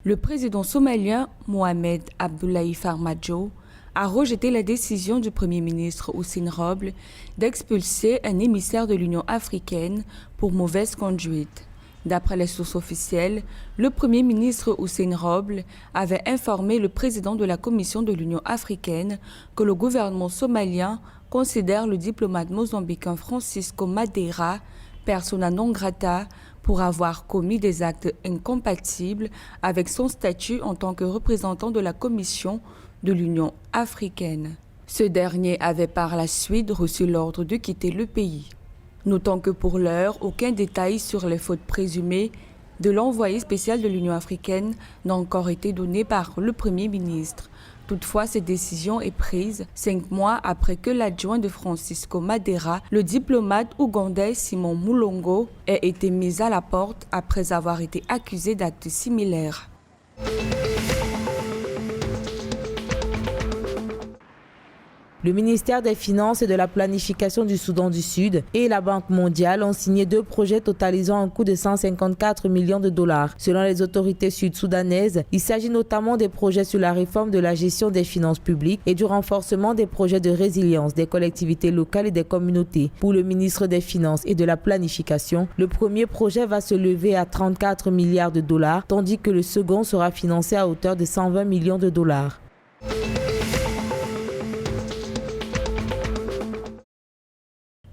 Le président somalien Mohamed Abdullahi Farmajo a rejeté la décision du Premier ministre Hussein Roble d'expulser un émissaire de l'Union africaine pour mauvaise conduite. D'après les sources officielles, le Premier ministre Hussein Roble avait informé le président de la Commission de l'Union africaine que le gouvernement somalien considère le diplomate mozambicain Francisco Madeira persona non grata pour avoir commis des actes incompatibles avec son statut en tant que représentant de la Commission de l'Union africaine. Ce dernier avait par la suite reçu l'ordre de quitter le pays. Notons que pour l'heure, aucun détail sur les fautes présumées de l'envoyé spécial de l'Union africaine n'a encore été donné par le Premier ministre. Toutefois, cette décision est prise 5 mois après que l'adjoint de Francisco Madeira, le diplomate ougandais Simon Mulongo, ait été mis à la porte après avoir été accusé d'actes similaires. Le ministère des Finances et de la Planification du Soudan du Sud et la Banque mondiale ont signé 2 projets totalisant un coût de 154 millions de dollars. Selon les autorités sud-soudanaises, il s'agit notamment des projets sur la réforme de la gestion des finances publiques et du renforcement des projets de résilience des collectivités locales et des communautés. Pour le ministre des Finances et de la Planification, le premier projet va se lever à 34 milliards de dollars, tandis que le second sera financé à hauteur de 120 millions de dollars.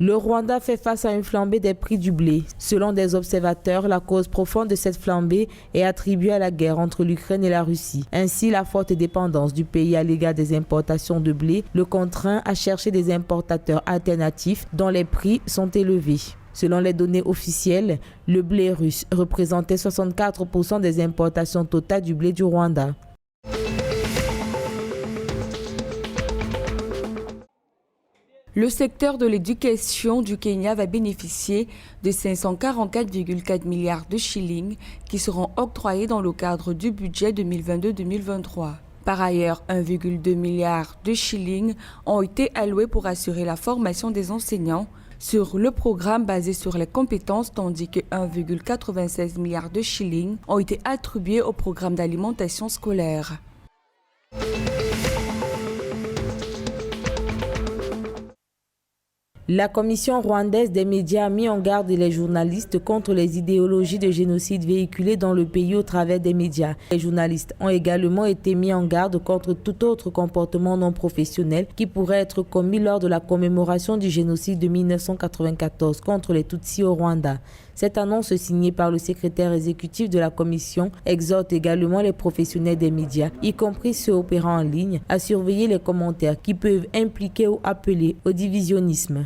Le Rwanda fait face à une flambée des prix du blé. Selon des observateurs, la cause profonde de cette flambée est attribuée à la guerre entre l'Ukraine et la Russie. Ainsi, la forte dépendance du pays à l'égard des importations de blé le contraint à chercher des importateurs alternatifs dont les prix sont élevés. Selon les données officielles, le blé russe représentait 64% des importations totales du blé du Rwanda. Le secteur de l'éducation du Kenya va bénéficier de 544,4 milliards de shillings qui seront octroyés dans le cadre du budget 2022-2023. Par ailleurs, 1,2 milliard de shillings ont été alloués pour assurer la formation des enseignants sur le programme basé sur les compétences, tandis que 1,96 milliard de shillings ont été attribués au programme d'alimentation scolaire. La Commission rwandaise des médias a mis en garde les journalistes contre les idéologies de génocide véhiculées dans le pays au travers des médias. Les journalistes ont également été mis en garde contre tout autre comportement non professionnel qui pourrait être commis lors de la commémoration du génocide de 1994 contre les Tutsis au Rwanda. Cette annonce signée par le secrétaire exécutif de la Commission exhorte également les professionnels des médias, y compris ceux opérant en ligne, à surveiller les commentaires qui peuvent impliquer ou appeler au divisionnisme.